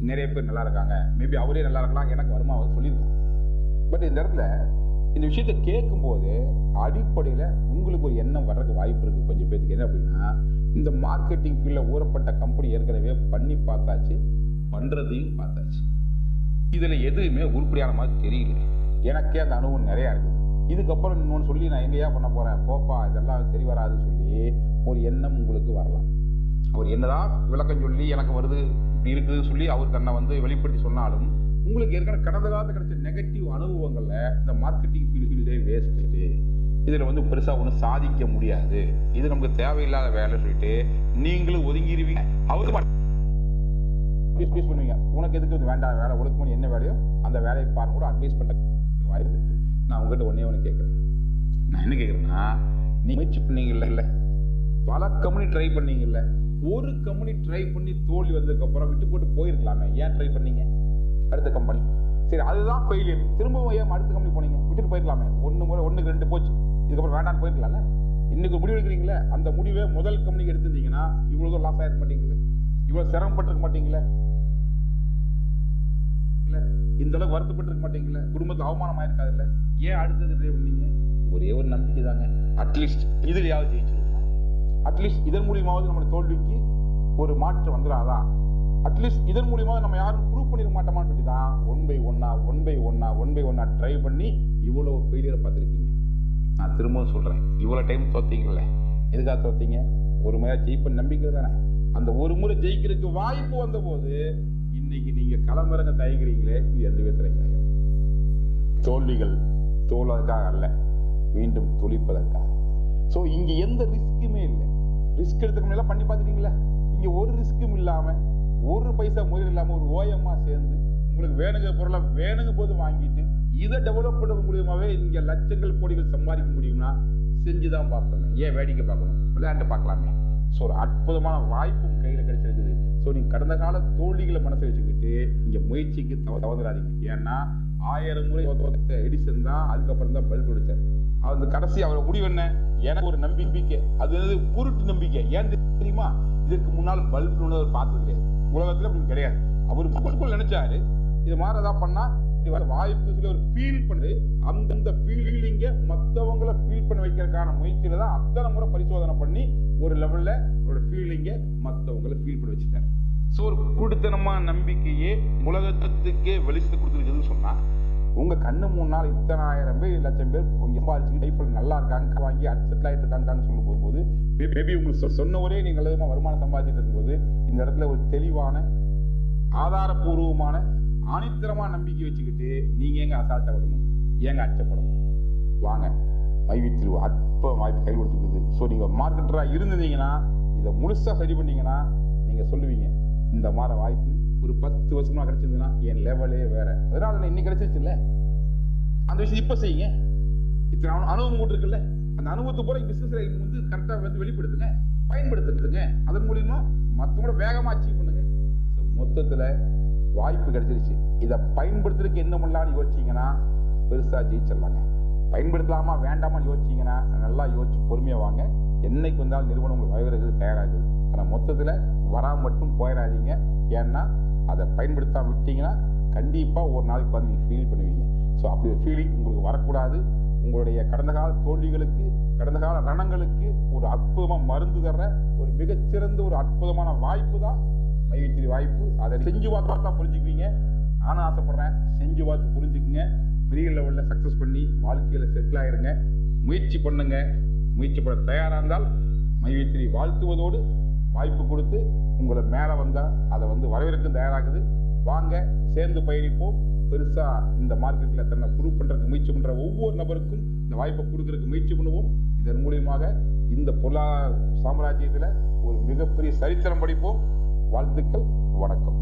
நிறைய பேர் நல்லா இருக்காங்க, மேபி அவரே நல்லா இருக்கலாம், எனக்கு வருமா அவர் சொல்லியிருக்கலாம். பட் இந்த இடத்துல இந்த விஷயத்தை கேட்கும்போது அடிப்படையில் உங்களுக்கு ஒரு எண்ணம் வர்றதுக்கு வாய்ப்பு இருக்குது கொஞ்சம் பேருக்கு. என்ன அப்படின்னா, இந்த மார்க்கெட்டிங் ஃபீல்டில் ஊறப்பட்ட கம்பெனி ஏற்கனவே பண்ணி பார்த்தாச்சு, பண்ணுறதையும் பார்த்தாச்சு, இதில் எதுவுமே உருப்படியான மாதிரி தெரியல. எனக்கே அந்த அனுபவம் நிறையா இருக்குது. இதுக்கப்புறம் இன்னொன்று சொல்லி நான் எங்கேயா பண்ண போகிறேன், போப்பா இதெல்லாம் சரி வராதுன்னு சொல்லி ஒரு எண்ணம் உங்களுக்கு வரலாம். அவர் என்னதான் விளக்கம் சொல்லி எனக்கு வருது இப்படி இருக்குதுன்னு சொல்லி அவர் தன்னை வெளிப்படுத்தி சொன்னாலும் உங்களுக்கு ஏற்கனவே கடந்த காலத்தில் கிடைச்ச நெகட்டிவ் அனுபவங்களில் இந்த மார்க்கெட்டிங் ஃபீல்டே வேஸ்ட்டு, இதில் பெருசாக ஒன்றும் சாதிக்க முடியாது, இது நமக்கு தேவையில்லாத வேலை சொல்லிட்டு நீங்களும் ஒதுங்கிடுவீங்க. அவருக்கு அட்வைஸ் பண்ணுவீங்க, உனக்கு எதுக்கு இது வேண்டாம் வேலை, ஒழுக்கமணி என்ன வேலையோ அந்த வேலையை பாருங்க கூட அட்வைஸ் பண்ண வாய்ப்பு. நான் உங்ககிட்ட ஒன்று கேட்குறேன். நான் என்ன கேட்குறேன்னா, நீ முயற்சி பண்ணீங்கல்ல, இல்லை பல கம்பெனி ட்ரை பண்ணீங்கல்ல, ஒரு கம்பெனி ட்ரை பண்ணி தோல்வி வந்ததுக்கப்புறம் விட்டு போட்டு போயிருக்கலாமே, ஏன் ட்ரை பண்ணீங்க அடுத்த கம்பெனி? சரி அதுதான் ஃபெயிலியர், திரும்பவும் ஏன் அடுத்த கம்பெனி போனீங்க? விட்டுட்டு போயிருக்கலாமே, ஒன்றுக்கு 2 போச்சு, இதுக்கப்புறம் வேண்டான்னு போயிருக்கலாம்ல. இன்னைக்கு முடிவு எடுக்கிறீங்களே, அந்த முடிவை முதல் கம்பெனிக்கு எடுத்துருந்தீங்கன்னா இவ்வளோ லாஸ் ஆகிருக்க மாட்டீங்களே, இவ்வளோ சிரமப்பட்டிருக்க மாட்டீங்களே, இல்லை இந்த அளவுக்கு வருத்தப்பட்டிருக்க மாட்டீங்களே, குடும்பத்தில் அவமானம் ஆயிருக்காது இல்லை, ஏன் அடுத்தது ட்ரை பண்ணீங்க? ஒரே ஒரு நம்பிக்கை தாங்க, அட்லீஸ்ட் இதுலையாவது ஜெயிச்சிருக்கோம், அட்லீஸ்ட் இதன் மூலியமாவது நம்மளுடைய தோல்விக்கு ஒரு மாற்றம் வந்துடாதா, அட்லீஸ்ட் இதன் மூலியமாக நம்ம யாரும் ப்ரூவ் பண்ணிட மாட்டோமான்னு சொல்லி தான் ஒன் பை ஒன்னா ட்ரை பண்ணி இவ்வளோ ஃபெயிலியரை பார்த்துருக்கீங்க. நான் திரும்பவும் சொல்கிறேன், இவ்வளோ டைம் தோத்தீங்கல்ல, எதுக்காக தோத்தீங்க? ஒரு முறை ஜெயிப்ப நம்பிக்கை தானே. அந்த ஒரு முறை ஜெயிக்கிறதுக்கு வாய்ப்பு வந்தபோது இன்னைக்கு நீங்கள் களமிறங்க தயங்குறீங்களே, இது எந்த விதத்தில் நியாயம்? தோல்விகள் தோல்வதற்காக அல்ல, மீண்டும் துளிப்பதற்காக. ஸோ இங்கே எந்த ரிஸ்க்குமே இல்லை. ரிஸ்க் எடுத்துக்க பண்ணி பார்த்துட்டீங்களா? இங்கே ஒரு ரிஸ்க்கும் இல்லாமல், ஒரு பைசா முதல் இல்லாமல் ஒரு ஓயமாக சேர்ந்து உங்களுக்கு வேணுங்க பொருளை வேணுங்க போது வாங்கிட்டு இதை டெவலப் பண்ணுறது மூலியமாகவே இங்கே லட்சங்கள் கோடிகள் சம்பாதிக்க முடியும்னா செஞ்சு தான் பார்ப்போமே, ஏன் வேடிக்கை பார்க்கணும், விளையாண்டு பார்க்கலாமே. ஸோ ஒரு அற்புதமான வாய்ப்பும் கையில் கிடைச்சிருக்குது. ஸோ நீங்கள் கடந்த கால தோல்விகளை மனசை வச்சுக்கிட்டு இங்கே முயற்சிக்கு தவறாதீங்க. ஏன்னா 1000 முறை எடிசன் தான் அதுக்கப்புறம் தான் பல்ப் கொடுத்தார். அந்த கடைசி அவரோட முடிவு என்ன? எனக்கு ஒரு நம்பிக்கை, அது குருட்டு நம்பிக்கை. ஏன் தெரியுமா? இதற்கு முன்னால் பல்ப் பார்த்தது கிடையாது உலகத்தில், அப்படி கிடையாது. அவர் நினைச்சாரு இது மாதிரி ஏதாவது பண்ணா வாய்ப்பு சொல்லி ஒரு ஃபீல் பண்ணி அந்த ஃபீலிங்க மற்றவங்களை ஃபீல் பண்ண வைக்கிறதுக்கான முயற்சியில தான் அத்தனை முறை பரிசோதனை பண்ணி ஒரு லெவல்ல ஒரு ஃபீலிங்கை மற்றவங்களை ஃபீல் பண்ணி வச்சுட்டாரு. ஸோ ஒரு குடுத்தனமான நம்பிக்கையே உலகத்துக்கே வெளிச்சத்தை கொடுத்துருக்குதுன்னு சொன்னா, உங்க கண்ணு முன்னால் இத்தனை 1000 பேர் 1,00,000 பேர் சம்பாதிச்சு லைஃப்ல நல்லா இருக்காங்க, வாங்கி செட்டில் ஆகிட்டு இருக்காங்கன்னு சொல்லும் போது மேபி உங்களுக்கு சொன்னவரே நீங்க நல்லதுமா வருமானம் சம்பாதிச்சுட்டு இருக்கும்போது இந்த இடத்துல ஒரு தெளிவான ஆதாரபூர்வமான ஆணித்தரமான நம்பிக்கை வச்சுக்கிட்டு நீங்க எங்க அசால்ட்டா விடணும், ஏங்க அச்சப்படணும்? வாங்க, மைவித்திரு அற்ப வாய்ப்பு கை கொடுத்துருக்குது. ஸோ நீங்க மார்க்கெட்டரா இருந்தீங்கன்னா, இதை முழுசா சரி பண்ணீங்கன்னா நீங்க சொல்லுவீங்க, இந்த மாதிரி வாய்ப்பு ஒரு 10 வருஷமா கிடைச்சிருந்ததுன்னா என் லெவலே வேற. அதனால இன்னைக்கு கிடைச்சிருச்சு இல்ல, அந்த விஷயம் இப்ப செய்யுங்க. இத்தனை அனுபவம் கூட இருக்குல்ல, அந்த அனுபவத்தை போல பிசினஸ்ல கரெக்டா வெளிப்படுத்துங்க, பயன்படுத்துறதுங்க. அதன் மூலியமா மற்றவங்களோட வேகமா அச்சீவ் பண்ணுங்க. மொத்தத்துல வாய்ப்பு கிடைச்சிருச்சு, இதை பயன்படுத்துறதுக்கு என்ன பண்ணலாம்னு யோசிச்சீங்கன்னா பெருசா ஜெயிச்சிடலாங்க. பயன்படுத்தலாமா வேண்டாமான்னு யோசிச்சீங்கன்னா நல்லா யோசிச்சு பொறுமையா வாங்க. என்னைக்கு வந்தாலும் நிறுவனம் உங்களுக்கு வரவேற்கிறது தயாராகுது. ஆனா மொத்தத்துல வராம மட்டும் போயிடாதீங்க. ஏன்னா அதை பயன்படுத்தாம விட்டீங்கன்னா கண்டிப்பா ஒரு நாளைக்கு வந்து நீங்க ஃபீல் பண்ணுவீங்க. ஸோ அப்படி ஒரு ஃபீலிங் உங்களுக்கு வரக்கூடாது. உங்களுடைய கடந்த கால தோல்விகளுக்கு, கடந்த கால ரணங்களுக்கு ஒரு அற்புதமா மருந்து தர்ற ஒரு மிகச்சிறந்த ஒரு அற்புதமான வாய்ப்பு தான் மைவித்திரி வாய்ப்பு. அதை செஞ்சு பார்த்தா புரிஞ்சுக்குவீங்க. நானும் ஆசைப்படுறேன், செஞ்சு பார்த்து புரிஞ்சுக்குங்க. பெரிய லெவலில் சக்ஸஸ் பண்ணி வாழ்க்கையில் செட்டில் ஆகிருங்க. முயற்சி பண்ணுங்க. முயற்சி பண்ண தயாராக இருந்தால் மைவித்திரி வாழ்த்துவதோடு வாய்ப்பு கொடுத்து உங்களை மேலே வந்தால் அதை வரவேற்க தயாராகுது. வாங்க, சேர்ந்து பயணிப்போம். பெருசாக இந்த மார்க்கெட்டில் தன்னை ப்ரூவ் பண்ணுறதுக்கு முயற்சி பண்ணுற ஒவ்வொரு நபருக்கும் இந்த வாய்ப்பை கொடுக்கறதுக்கு முயற்சி பண்ணுவோம். இதன் மூலியமாக இந்த பொருளாதார சாம்ராஜ்யத்தில் ஒரு மிகப்பெரிய சரித்திரம் படிப்போம். வாழ்த்துக்கள், வணக்கம்.